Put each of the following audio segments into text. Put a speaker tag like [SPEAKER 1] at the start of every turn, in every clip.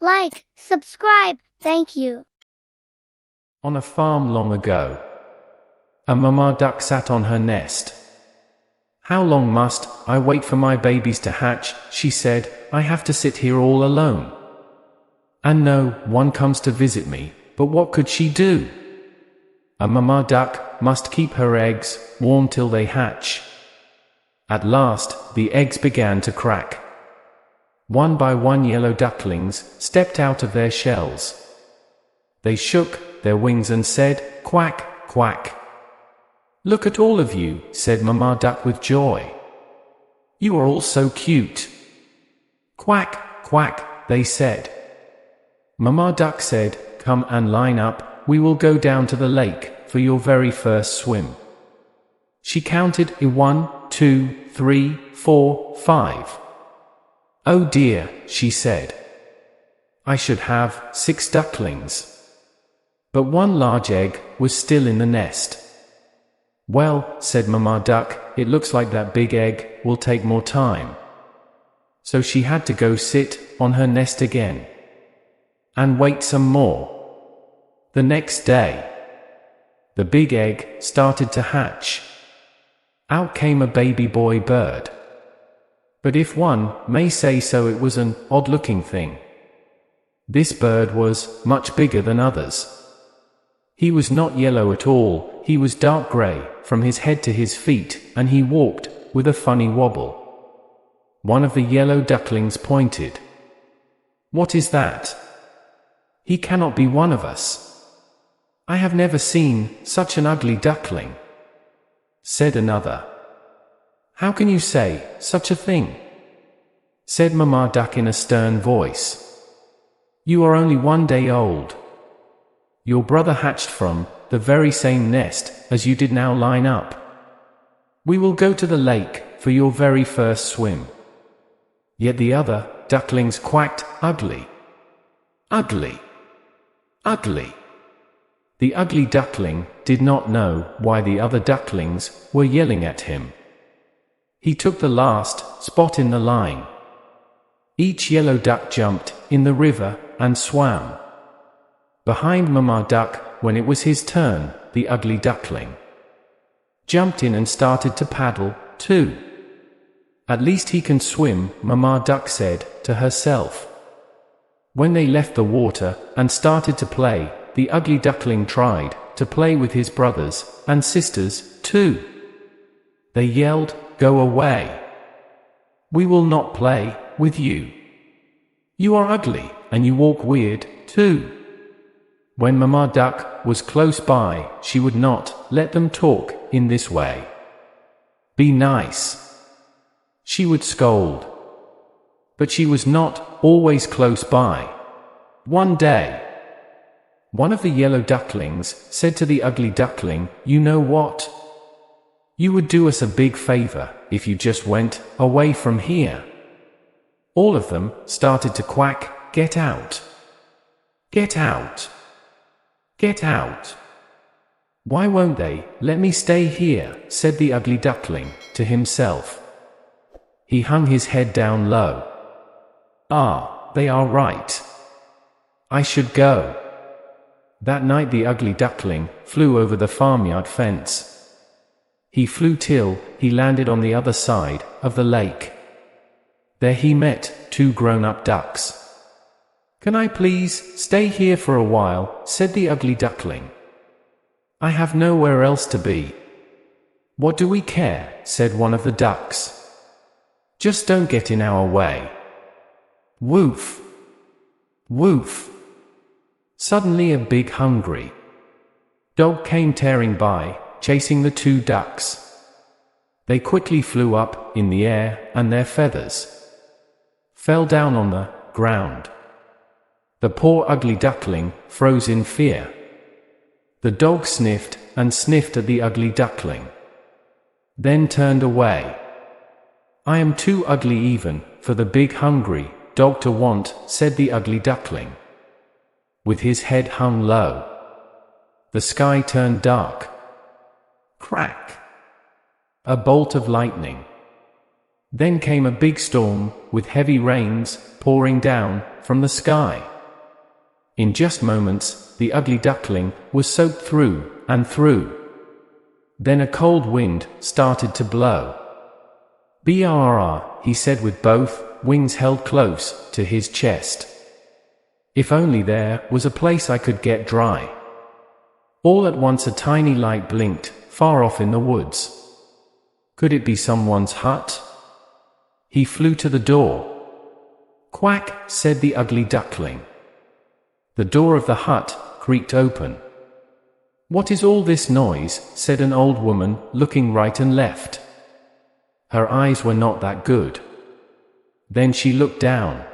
[SPEAKER 1] like, subscribe, thank you.
[SPEAKER 2] On a farm long ago, a mama duck sat on her nest. "How long must I wait for my babies to hatch?" she said. "I have to sit here all alone. And no one comes to visit me." But what could she do? A mama duck must keep her eggs warm till they hatch. At last, the eggs began to crack. One by one yellow ducklings stepped out of their shells. They shook their wings and said, "Quack, quack." "Look at all of you," said Mama Duck with joy. "You are all so cute." "Quack, quack," they said. Mama Duck said, "Come and line up, we will go down to the lake for your very first swim." She counted 1, 2, 3, 4, 5. "Oh dear," she said. "I should have 6 ducklings." But one large egg was still in the nest. "Well," said Mama Duck, "it looks like that big egg will take more time." So she had to go sit on her nest again and wait some more. The next day, the big egg started to hatch. Out came a baby boy bird. But if one may say so, it was an odd-looking thing. This bird was much bigger than others. He was not yellow at all, he was dark gray from his head to his feet, and he walked with a funny wobble. One of the yellow ducklings pointed. "What is that? He cannot be one of us. I have never seen such an ugly duckling," said another. "How can you say such a thing?" said Mama Duck in a stern voice. "You are only 1 day old. Your brother hatched from the very same nest as you did. Now line up. We will go to the lake for your very first swim." Yet the other ducklings quacked, "Ugly! Ugly! Ugly!" The ugly duckling did not know why the other ducklings were yelling at him. He took the last spot in the line. Each yellow duck jumped in the river and swam behind Mama Duck. When it was his turn, the ugly duckling jumped in and started to paddle, too. "At least he can swim," Mama Duck said to herself. When they left the water and started to play, the ugly duckling tried to play with his brothers and sisters, too. They yelled, "Go away! We will not play with you. You are ugly, and you walk weird, too." When Mama Duck was close by, she would not let them talk in this way. "Be nice," she would scold. But she was not always close by. One day, one of the yellow ducklings said to the ugly duckling, "You know what? You would do us a big favor if you just went away from here." All of them started to quack, "Get out! Get out! Get out! Why won't they let me stay here?" said the ugly duckling to himself. He hung his head down low. "Ah, they are right. I should go." That night the ugly duckling flew over the farmyard fence. He flew till he landed on the other side of the lake. There he met 2 grown-up ducks. "Can I please stay here for a while?" said the ugly duckling. "I have nowhere else to be." "What do we care?" said one of the ducks. "Just don't get in our way." Woof! Woof! Suddenly a big hungry dog came tearing by, chasing the 2 ducks. They quickly flew up in the air, and their feathers fell down on the ground. The poor ugly duckling froze in fear. The dog sniffed and sniffed at the ugly duckling, then turned away. "I am too ugly even for the big hungry dog to want," said the ugly duckling. With his head hung low, the sky turned dark. Crack! A bolt of lightning. Then came a big storm, with heavy rains pouring down from the sky. In just moments, the ugly duckling was soaked through and through. Then a cold wind started to blow. "Brrr," he said with both wings held close to his chest. "If only there was a place I could get dry." All at once a tiny light blinked, far off in the woods. Could it be someone's hut? He flew to the door. "Quack," said the ugly duckling. The door of the hut creaked open. "What is all this noise?" said an old woman, looking right and left. Her eyes were not that good. Then she looked down.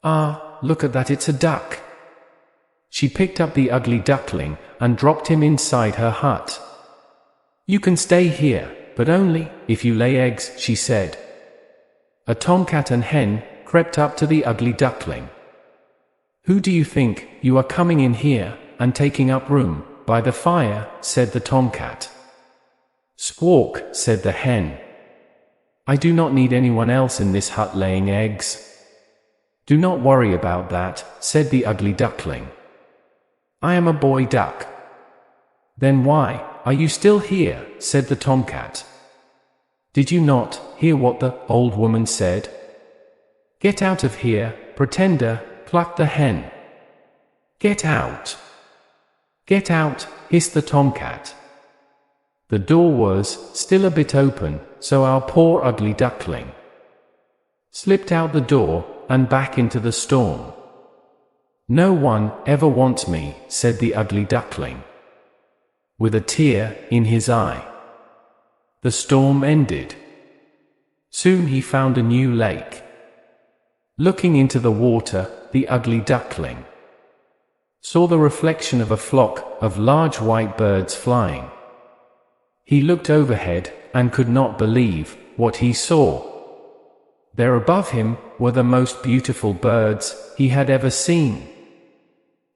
[SPEAKER 2] "Ah, look at that, it's a duck." She picked up the ugly duckling and dropped him inside her hut. "You can stay here, but only if you lay eggs," she said. A tomcat and hen crept up to the ugly duckling. "Who do you think you are coming in here and taking up room by the fire?" said the tomcat. "Squawk," said the hen. "I do not need anyone else in this hut laying eggs." "Do not worry about that," said the ugly duckling. "I am a boy duck." "Then why are you still here?" said the tomcat. "Did you not hear what the old woman said?" "Get out of here, pretender," clucked the hen. "Get out! Get out!" hissed the tomcat. The door was still a bit open, so our poor ugly duckling slipped out the door and back into the storm. "No one ever wants me," said the ugly duckling, with a tear in his eye. The storm ended. Soon he found a new lake. Looking into the water, the ugly duckling saw the reflection of a flock of large white birds flying. He looked overhead and could not believe what he saw. There above him were the most beautiful birds he had ever seen.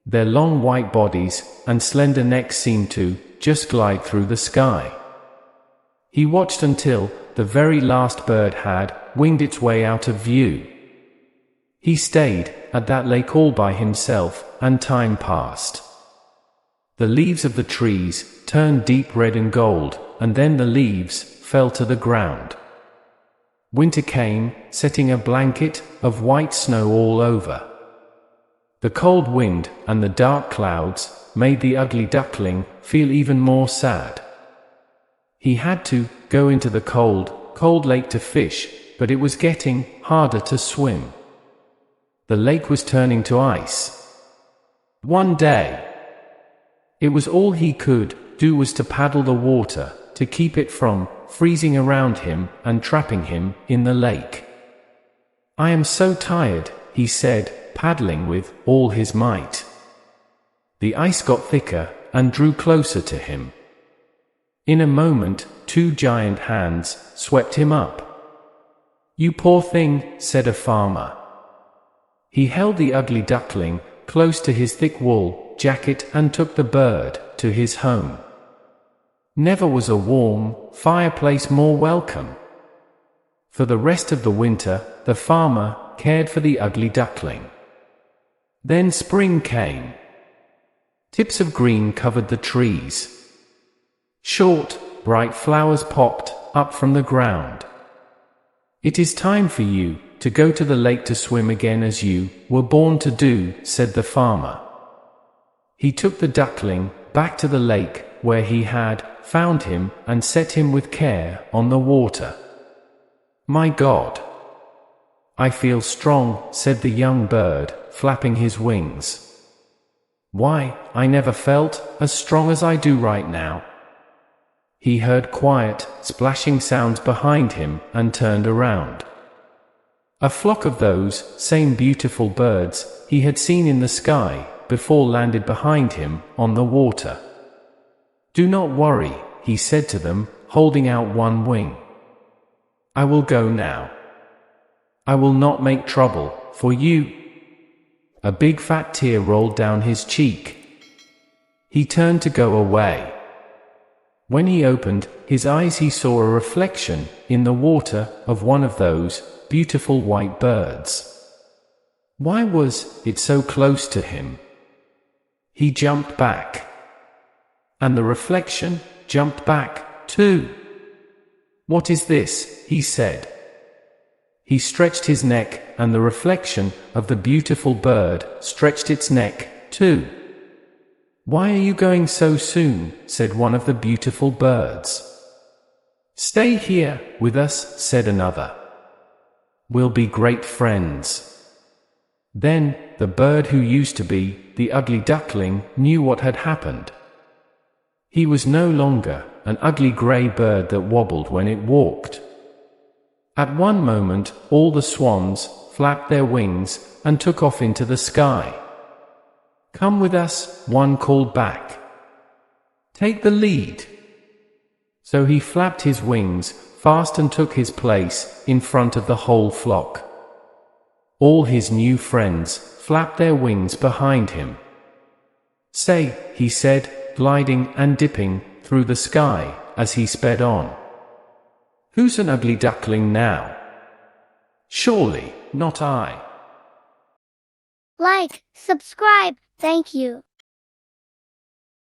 [SPEAKER 2] Their long white bodies and slender necks seemed to just glide through the sky. He watched until the very last bird had winged its way out of view. He stayed at that lake all by himself, and time passed. The leaves of the trees turned deep red and gold, and then the leaves fell to the ground. Winter came, setting a blanket of white snow all over. The cold wind and the dark clouds made the ugly duckling feel even more sad. He had to go into the cold lake to fish, but it was getting harder to swim. The lake was turning to ice. One day, it was all he could do was to paddle the water to keep it from freezing around him and trapping him in the lake. "I am so tired," he said, paddling with all his might. The ice got thicker and drew closer to him. In a moment, two giant hands swept him up. "You poor thing," said a farmer. He held the ugly duckling close to his thick wool jacket and took the bird to his home. Never was a warm fireplace more welcome. For the rest of the winter, the farmer cared for the ugly duckling. Then spring came. Tips of green covered the trees. Short, bright flowers popped up from the ground. "It is time for you to go to the lake to swim again as you were born to do," said the farmer. He took the duckling back to the lake where he had found him and set him with care on the water. "My God! I feel strong," said the young bird, flapping his wings. "Why, I never felt as strong as I do right now." He heard quiet, splashing sounds behind him and turned around. A flock of those same beautiful birds he had seen in the sky before landed behind him on the water. "Do not worry," he said to them, holding out one wing. "I will go now. I will not make trouble for you." A big fat tear rolled down his cheek. He turned to go away. When he opened his eyes, he saw a reflection in the water of one of those beautiful white birds. Why was it so close to him? He jumped back. And the reflection jumped back, too. What is this? He said. He stretched his neck, and the reflection of the beautiful bird stretched its neck, too. Why are you going so soon? Said one of the beautiful birds. Stay here with us, said another. We'll be great friends. Then the bird who used to be the ugly duckling knew what had happened. He was no longer an ugly grey bird that wobbled when it walked. At one moment, all the swans flapped their wings and took off into the sky. Come with us, one called back. Take the lead. So he flapped his wings fast and took his place in front of the whole flock. All his new friends flapped their wings behind him. Say, he said, gliding and dipping through the sky as he sped on. Who's an ugly duckling now? Surely not I.
[SPEAKER 1] Like, subscribe, thank you.